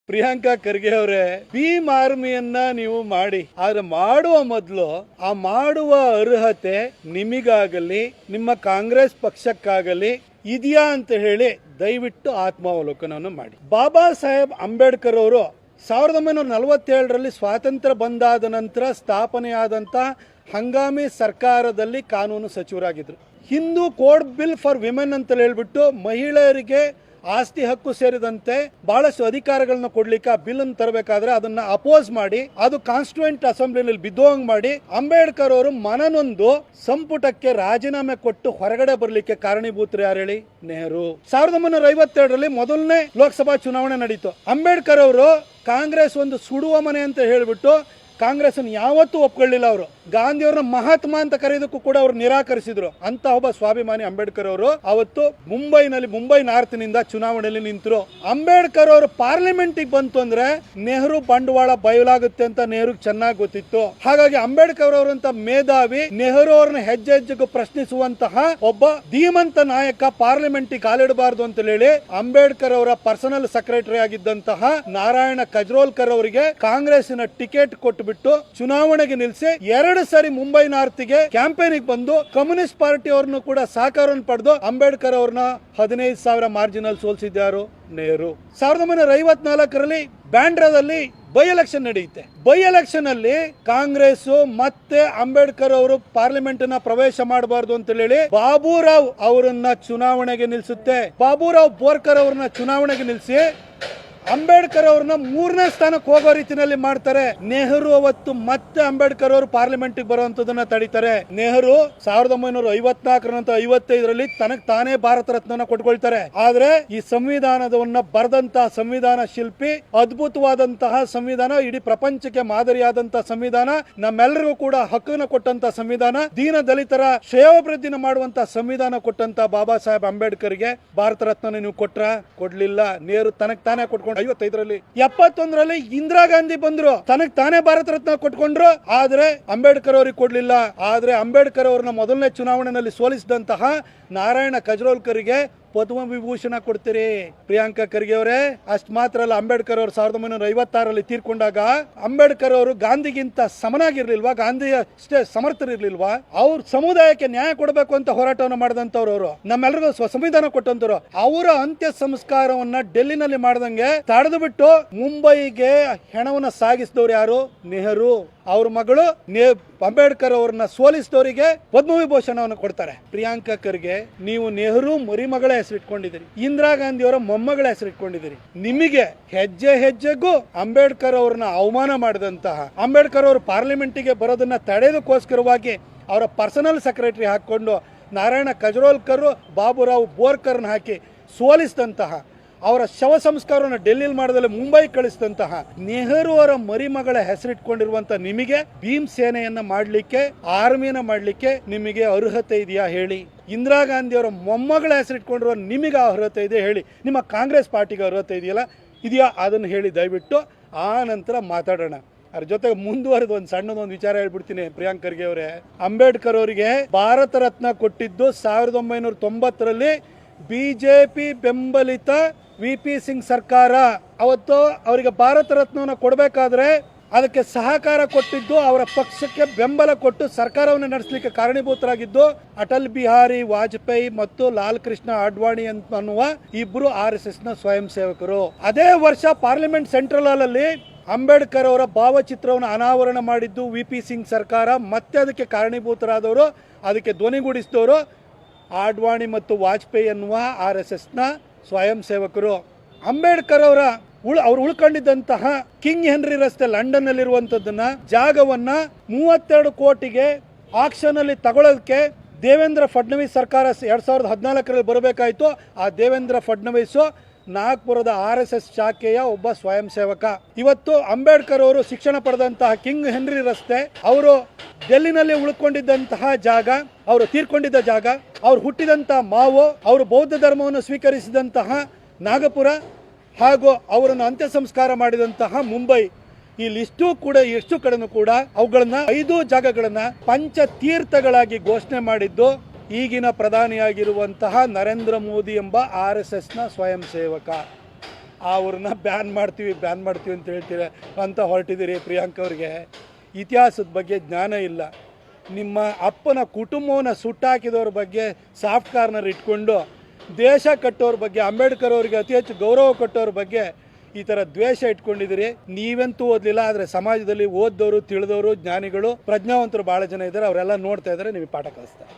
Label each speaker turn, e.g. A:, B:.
A: ಪ್ರಿಯಾಂಕಾ ಖರ್ಗೆ ಅವರೇ, ಭೀಮ್ ಆರ್ಮಿಯನ್ನ ನೀವು ಮಾಡಿ, ಆದ್ರೆ ಮಾಡುವ ಮೊದಲು ಆ ಮಾಡುವ ಅರ್ಹತೆ ನಿಮಗಾಗಲಿ ನಿಮ್ಮ ಕಾಂಗ್ರೆಸ್ ಪಕ್ಷಕ್ಕಾಗಲಿ ಇದೆಯಾ ಅಂತ ಹೇಳಿ ದಯವಿಟ್ಟು ಆತ್ಮಾವಲೋಕನವನ್ನು ಮಾಡಿ. ಬಾಬಾ ಸಾಹೇಬ್ ಅಂಬೇಡ್ಕರ್ ಅವರು 1947ರಲ್ಲಿ ಸ್ವಾತಂತ್ರ್ಯ ಬಂದಾದ ನಂತರ ಸ್ಥಾಪನೆಯಾದಂಥ ಹಂಗಾಮಿ ಸರ್ಕಾರದಲ್ಲಿ ಕಾನೂನು ಸಚಿವರಾಗಿದ್ದರು. Hindu code bill for women ಅಂತ ಹೇಳ್ಬಿಟ್ಟು ಮಹಿಳೆಯರಿಗೆ ಆಸ್ತಿ ಹಕ್ಕು ಸೇರಿದಂತೆ ಬಹಳಷ್ಟು ಅಧಿಕಾರಗಳನ್ನ ಕೊಡ್ಲಿಕ್ಕೆ ಆ ಬಿಲ್ ಅನ್ನು ತರಬೇಕಾದ್ರೆ ಅದನ್ನ ಅಪೋಸ್ ಮಾಡಿ ಅದು ಕಾನ್ಸ್ಟಿಟ್ಯೂಯೆಂಟ್ ಅಸೆಂಬ್ಲಿನಲ್ಲಿ ಬಿದ್ದೋಂಗ್ ಮಾಡಿ ಅಂಬೇಡ್ಕರ್ ಅವರು ಮನನೊಂದು ಸಂಪುಟಕ್ಕೆ ರಾಜೀನಾಮೆ ಕೊಟ್ಟು ಹೊರಗಡೆ ಬರಲಿಕ್ಕೆ ಕಾರಣೀಭೂತರು ಯಾರು ಹೇಳಿ? ನೆಹರು. 1952ರಲ್ಲಿ ಮೊದಲನೇ ಲೋಕಸಭಾ ಚುನಾವಣೆ ನಡೀತು. ಅಂಬೇಡ್ಕರ್ ಅವರು ಕಾಂಗ್ರೆಸ್ ಒಂದು ಸುಡುವ ಮನೆ ಅಂತ ಹೇಳ್ಬಿಟ್ಟು ಕಾಂಗ್ರೆಸ್ ಯಾವತ್ತೂ ಒಪ್ಕೊಳ್ಳಿಲ್ಲ. ಅವರು ಗಾಂಧಿಯವ್ರನ್ನ ಮಹಾತ್ಮ ಅಂತ ಕರೆಯೋದಕ್ಕೂ ಕೂಡ ಅವರು ನಿರಾಕರಿಸಿದ್ರು. ಅಂತ ಒಬ್ಬ ಸ್ವಾಭಿಮಾನಿ ಅಂಬೇಡ್ಕರ್ ಅವರು ಅವತ್ತು ಮುಂಬೈ ನಾರ್ತ್ನಿಂದ ಚುನಾವಣೆಯಲ್ಲಿ ನಿಂತರು. ಅಂಬೇಡ್ಕರ್ ಅವರು ಪಾರ್ಲಿಮೆಂಟಿಗೆ ಬಂತು ಅಂದ್ರೆ ನೆಹರು ಬಂಡವಾಳ ಬಯಲಾಗುತ್ತೆ ಅಂತ ನೆಹರು ಚೆನ್ನಾಗಿ ಗೊತ್ತಿತ್ತು. ಹಾಗಾಗಿ ಅಂಬೇಡ್ಕರ್ ಅವರಂತ ಮೇಧಾವಿ ನೆಹರು ಅವ್ರನ್ನ ಹೆಜ್ಜೆ ಹೆಜ್ಜೆಗೂ ಪ್ರಶ್ನಿಸುವಂತಹ ಒಬ್ಬ ಧೀಮಂತ ನಾಯಕ ಪಾರ್ಲಿಮೆಂಟಿಗೆ ಕಾಲಿಡಬಾರದು ಅಂತ ಹೇಳಿ ಅಂಬೇಡ್ಕರ್ ಅವರ ಪರ್ಸನಲ್ ಸೆಕ್ರೆಟರಿ ಆಗಿದ್ದಂತಹ ನಾರಾಯಣ ಕಜ್ರೋಲ್ಕರ್ ಅವರಿಗೆ ಕಾಂಗ್ರೆಸ್ಸಿನ ಟಿಕೆಟ್ ಕೊಟ್ಟುಬಿಟ್ಟು ಚುನಾವಣೆಗೆ ನಿಲ್ಲಿಸಿ 2 ಸಾರಿ ಮುಂಬೈ ನಾರ್ತ್ಗೆ ಕ್ಯಾಂಪೇನಿಗೆ ಬಂದು ಕಮ್ಯುನಿಸ್ಟ್ ಪಾರ್ಟಿ ಅವ್ರನ್ನು ಕೂಡ ಸಹಕಾರವನ್ನು ಪಡೆದು ಅಂಬೇಡ್ಕರ್ ಅವ್ರನ್ನ 15,000 ಮಾರ್ಜಿನಲ್ ಸೋಲಿಸಿದ್ಯಾರು? ನೆಹರು. 1954ರಲ್ಲಿ ಬ್ಯಾಂಡ್ರಾದಲ್ಲಿ ಬೈ ಎಲೆಕ್ಷನ್ ನಡೆಯುತ್ತೆ. ಬೈ ಎಲೆಕ್ಷನ್ ಅಲ್ಲಿ ಕಾಂಗ್ರೆಸ್ ಮತ್ತೆ ಅಂಬೇಡ್ಕರ್ ಅವರು ಪಾರ್ಲಿಮೆಂಟ್ ನ ಪ್ರವೇಶ ಮಾಡಬಾರದು ಅಂತ ಹೇಳಿ ಬಾಬುರಾವ್ ಅವರನ್ನ ಚುನಾವಣೆಗೆ ನಿಲ್ಲಿಸುತ್ತೆ. ಬಾಬುರಾವ್ ಬೋರ್ಕರ್ ಅವರನ್ನ ಚುನಾವಣೆಗೆ ನಿಲ್ಲಿಸಿ ಅಂಬೇಡ್ಕರ್ ಅವ್ರನ್ನ 3ನೇ ಸ್ಥಾನಕ್ಕೆ ಹೋಗೋ ರೀತಿಯಲ್ಲಿ ಮಾಡ್ತಾರೆ. ನೆಹರು ಅವತ್ತು ಮತ್ತೆ ಅಂಬೇಡ್ಕರ್ ಅವರು ಪಾರ್ಲಿಮೆಂಟ್ ಬರುವಂತದನ್ನ ತಡೀತಾರೆ. ನೆಹರು 1954 ನಂತರ 55ರಲ್ಲಿ ತನಗೆ ತಾನೇ ಭಾರತ ರತ್ನ ಕೊಟ್ಕೊಳ್ತಾರೆ. ಆದ್ರೆ ಈ ಸಂವಿಧಾನವನ್ನ ಬರೆದಂತಹ ಸಂವಿಧಾನ ಶಿಲ್ಪಿ, ಅದ್ಭುತವಾದಂತಹ ಸಂವಿಧಾನ, ಇಡೀ ಪ್ರಪಂಚಕ್ಕೆ ಮಾದರಿಯಾದಂತಹ ಸಂವಿಧಾನ, ನಮ್ಮೆಲ್ಲರಿಗೂ ಕೂಡ ಹಕ್ಕನ್ನು ಕೊಟ್ಟಂತ ಸಂವಿಧಾನ, ದೀನ ದಲಿತರ ಶ್ರೇಯೋಭಿವೃದ್ಧಿನ ಮಾಡುವಂತಹ ಸಂವಿಧಾನ ಕೊಟ್ಟಂತ ಬಾಬಾ ಸಾಹೇಬ್ ಅಂಬೇಡ್ಕರ್ಗೆ ಭಾರತ ರತ್ನ ನೀವು ಕೊಟ್ರ? ಕೊಡ್ಲಿಲ್ಲ. ನೆಹರು ತನಗೆ ತಾನೇ ಕೊಟ್ಕೊಂಡು 55ರಲ್ಲಿ 71ರಲ್ಲಿ ಇಂದಿರಾ ಗಾಂಧಿ ಬಂದ್ರು, ತನಗ್ ತಾನೇ ಭಾರತ ರತ್ನ ಕೊಟ್ಕೊಂಡ್ರು. ಆದ್ರೆ ಅಂಬೇಡ್ಕರ್ ಅವ್ರಿಗೆ ಕೊಡ್ಲಿಲ್ಲ. ಆದ್ರೆ ಅಂಬೇಡ್ಕರ್ ಅವ್ರನ್ನ ಮೊದಲನೇ ಚುನಾವಣೆಯಲ್ಲಿ ಸೋಲಿಸಿದಂತಹ ನಾರಾಯಣ ಕಜ್ರೋಲ್ಕರ್ಗೆ ಪದ್ಮ ವಿಭೂಷಣ ಕೊಡ್ತೀರಿ. ಪ್ರಿಯಾಂಕಾ ಖರ್ಗೆ ಅವರೇ, ಅಷ್ಟ್ ಮಾತ್ರ ಅಲ್ಲ, ಅಂಬೇಡ್ಕರ್ ಅವರು 1956ರಲ್ಲಿ ತೀರ್ಕೊಂಡಾಗ ಅಂಬೇಡ್ಕರ್ ಅವರು ಗಾಂಧಿಗಿಂತ ಸಮನಾಗಿರ್ಲಿಲ್ವಾ? ಗಾಂಧಿ ಅಷ್ಟೇ ಸಮರ್ಥರಿರ್ಲಿಲ್ವಾ? ಅವ್ರ ಸಮುದಾಯಕ್ಕೆ ನ್ಯಾಯ ಕೊಡಬೇಕು ಅಂತ ಹೋರಾಟವನ್ನು ಮಾಡಿದಂತವ್ರು ಅವರು, ನಮ್ಮೆಲ್ಲರಿಗೂ ಸಂವಿಧಾನ ಕೊಟ್ಟಂತವ್ರು. ಅವರ ಅಂತ್ಯ ಸಂಸ್ಕಾರವನ್ನ ಡೆಲ್ಲಿನಲ್ಲಿ ಮಾಡ್ದಂಗೆ ತಡೆದು ಬಿಟ್ಟು ಮುಂಬೈಗೆ ಹೆಣವನ್ನ ಸಾಗಿಸಿದವ್ರು ಯಾರು? ನೆಹರು. ಅವ್ರ ಮಗಳು ಅಂಬೇಡ್ಕರ್ ಅವ್ರನ್ನ ಸೋಲಿಸಿದವರಿಗೆ ಪದ್ಮವಿಭೂಷಣವನ್ನು ಕೊಡ್ತಾರೆ. ಪ್ರಿಯಾಂಕಾ ಖರ್ಗೆ, ನೀವು ನೆಹರು ಮರಿಮಗಳ ಹೆಸರಿಟ್ಕೊಂಡಿದ್ದೀರಿ, ಇಂದಿರಾ ಗಾಂಧಿ ಅವರ ಮೊಮ್ಮಗಳ ಹೆಸರಿಟ್ಕೊಂಡಿದ್ದೀರಿ. ನಿಮಗೆ ಹೆಜ್ಜೆ ಹೆಜ್ಜೆಗೂ ಅಂಬೇಡ್ಕರ್ ಅವ್ರನ್ನ ಅವಮಾನ ಮಾಡಿದಂತಹ, ಅಂಬೇಡ್ಕರ್ ಅವರು ಪಾರ್ಲಿಮೆಂಟಿಗೆ ಬರೋದನ್ನ ತಡೆಯೋದಕ್ಕೋಸ್ಕರವಾಗಿ ಅವರ ಪರ್ಸನಲ್ ಸೆಕ್ರೆಟರಿ ಹಾಕೊಂಡು ನಾರಾಯಣ ಕಜ್ರೋಲ್ಕರ್, ಬಾಬುರಾವ್ ಬೋರ್ಕರ್ನ ಹಾಕಿ ಸೋಲಿಸಿದಂತಹ, ಅವರ ಶವ ಸಂಸ್ಕಾರವನ್ನು ಡೆಲ್ಲಿಲಿ ಮಾಡದಲ್ಲಿ ಮುಂಬೈ ಕಳಿಸಿದಂತಹ ನೆಹರು ಅವರ ಮರಿಮಗಳ ಹೆಸರಿಟ್ಕೊಂಡಿರುವಂತ ನಿಮಗೆ ಭೀಮ್ ಸೇನೆಯನ್ನ ಮಾಡಲಿಕ್ಕೆ, ಆರ್ಮಿಯನ್ನ ಮಾಡಲಿಕ್ಕೆ ನಿಮಗೆ ಅರ್ಹತೆ ಇದೆಯಾ ಹೇಳಿ? ಇಂದಿರಾ ಗಾಂಧಿ ಅವರ ಮೊಮ್ಮಗಳ ಹೆಸರಿಟ್ಕೊಂಡಿರುವ ನಿಮಗೆ ಅರ್ಹತೆ ಇದೆ ಹೇಳಿ? ನಿಮ್ಮ ಕಾಂಗ್ರೆಸ್ ಪಾರ್ಟಿಗೆ ಅರ್ಹತೆ ಇದೆಯಾ? ಅದನ್ನು ಹೇಳಿ ದಯವಿಟ್ಟು. ಆ ನಂತರ ಮಾತಾಡೋಣ. ಅದ್ರ ಜೊತೆಗೆ ಮುಂದುವರೆದು ಒಂದು ಸಣ್ಣದೊಂದು ವಿಚಾರ ಹೇಳ್ಬಿಡ್ತೀನಿ. ಪ್ರಿಯಾಂಕಾ ಖರ್ಗೆ ಅವರೇ, ಅಂಬೇಡ್ಕರ್ ಅವರಿಗೆ ಭಾರತ ರತ್ನ ಕೊಟ್ಟಿದ್ದು 1990ರಲ್ಲಿ ಬಿಜೆಪಿ ಬೆಂಬಲಿತ ವಿ.ಪಿ. ಸಿಂಗ್ ಸರ್ಕಾರ. ಅವತ್ತು ಅವರಿಗೆ ಭಾರತ ರತ್ನವನ್ನು ಕೊಡಬೇಕಾದ್ರೆ ಅದಕ್ಕೆ ಸಹಕಾರ ಕೊಟ್ಟಿದ್ದು, ಅವರ ಪಕ್ಷಕ್ಕೆ ಬೆಂಬಲ ಕೊಟ್ಟು ಸರ್ಕಾರವನ್ನು ನಡೆಸಲಿಕ್ಕೆ ಕಾರಣೀಭೂತರಾಗಿದ್ದು ಅಟಲ್ ಬಿಹಾರಿ ವಾಜಪೇಯಿ ಮತ್ತು ಲಾಲ್ ಕೃಷ್ಣ ಅಡ್ವಾಣಿ ಅನ್ನುವ ಇಬ್ರು RSS ನ ಸ್ವಯಂ ಸೇವಕರು. ಅದೇ ವರ್ಷ ಪಾರ್ಲಿಮೆಂಟ್ ಸೆಂಟ್ರಲ್ ಹಾಲ್ ಅಲ್ಲಿ ಅಂಬೇಡ್ಕರ್ ಅವರ ಭಾವಚಿತ್ರವನ್ನು ಅನಾವರಣ ಮಾಡಿದ್ದು ವಿ.ಪಿ. ಸಿಂಗ್ ಸರ್ಕಾರ. ಮತ್ತೆ ಅದಕ್ಕೆ ಕಾರಣೀಭೂತರಾದವರು, ಅದಕ್ಕೆ ಧ್ವನಿಗೂಡಿಸಿದವರು ಅಡ್ವಾಣಿ ಮತ್ತು ವಾಜಪೇಯಿ ಅನ್ನುವ RSS ನ ಸ್ವಯಂ ಸೇವಕರು. ಅಂಬೇಡ್ಕರ್ ಅವ್ರು ಉಳ್ಕೊಂಡಿದ್ದಂತಹ ಕಿಂಗ್ ಹೆನ್ರಿ ರಸ್ತೆ ಲಂಡನ್ ನಲ್ಲಿರುವಂತದ್ದನ್ನ ಜಾಗವನ್ನ 32 ಕೋಟಿಗೆ ಆಕ್ಷನ್ ಅಲ್ಲಿ ತಗೊಳ್ಳೋದಕ್ಕೆ ದೇವೇಂದ್ರ ಫಡ್ನವೀಸ್ ಸರ್ಕಾರ 2014ರಲ್ಲಿ ಬರಬೇಕಾಯ್ತು. ಆ ದೇವೇಂದ್ರ ಫಡ್ನವೀಸ್ ನಾಗ್ಪುರದ RSS ಶಾಖೆಯ ಒಬ್ಬ ಸ್ವಯಂ ಸೇವಕ. ಇವತ್ತು ಅಂಬೇಡ್ಕರ್ ಅವರು ಶಿಕ್ಷಣ ಪಡೆದಂತಹ ಕಿಂಗ್ ಹೆನ್ರಿ ರಸ್ತೆ, ಅವರು ಡೆಲ್ಲಿನಲ್ಲಿ ಉಳ್ಕೊಂಡಿದ್ದಂತಹ ಜಾಗ, ಅವರು ತೀರ್ಕೊಂಡಿದ್ದ ಜಾಗ, ಅವರು ಹುಟ್ಟಿದಂತಹ ಮಾವು, ಅವರು ಬೌದ್ಧ ಧರ್ಮವನ್ನು ಸ್ವೀಕರಿಸಿದಂತಹ ನಾಗಪುರ, ಹಾಗೂ ಅವರನ್ನು ಅಂತ್ಯ ಸಂಸ್ಕಾರ ಮಾಡಿದಂತಹ ಮುಂಬೈ, ಈ ಲಿಸ್ಟು ಕೂಡ ಎಷ್ಟು ಕಡೆನೂ ಕೂಡ ಅವುಗಳನ್ನ 5 ಜಾಗಗಳನ್ನ ಪಂಚತೀರ್ಥಗಳಾಗಿ ಘೋಷಣೆ ಮಾಡಿದ್ದು ಈಗಿನ ಪ್ರಧಾನಿಯಾಗಿರುವಂತಹ ನರೇಂದ್ರ ಮೋದಿ ಎಂಬ RSS ನ ಸ್ವಯಂ ಸೇವಕ. ಅವ್ರನ್ನ ಬ್ಯಾನ್ ಮಾಡ್ತೀವಿ ಅಂತ ಹೇಳ್ತೀರ ಅಂತ ಹೊರಟಿದ್ದೀರಿ. ಪ್ರಿಯಾಂಕ್ ಅವ್ರಿಗೆ ಇತಿಹಾಸದ ಬಗ್ಗೆ ಜ್ಞಾನ ಇಲ್ಲ. ನಿಮ್ಮ ಅಪ್ಪನ ಕುಟುಂಬವನ್ನು ಸುಟ್ಟಾಕಿದವ್ರ ಬಗ್ಗೆ ಸಾಫ್ಟ್ ಕಾರ್ನರ್ ಇಟ್ಕೊಂಡು ದೇಶ ಕಟ್ಟೋರ ಬಗ್ಗೆ, ಅಂಬೇಡ್ಕರ್ ಅವರಿಗೆ ಅತಿ ಹೆಚ್ಚು ಗೌರವ ಕೊಟ್ಟವ್ರ ಬಗ್ಗೆ ಈ ಥರ ದ್ವೇಷ ಇಟ್ಕೊಂಡಿದ್ದೀರಿ. ನೀವಂತೂ ಓದಲಿಲ್ಲ, ಆದರೆ ಸಮಾಜದಲ್ಲಿ ಓದ್ದವರು, ತಿಳಿದವರು, ಜ್ಞಾನಿಗಳು, ಪ್ರಜ್ಞಾವಂತರು ಭಾಳ ಜನ ಇದ್ದಾರೆ. ಅವರೆಲ್ಲ ನೋಡ್ತಾ ಇದ್ದಾರೆ, ನಿಮಗೆ ಪಾಠ ಕಲಿಸ್ತಾರೆ.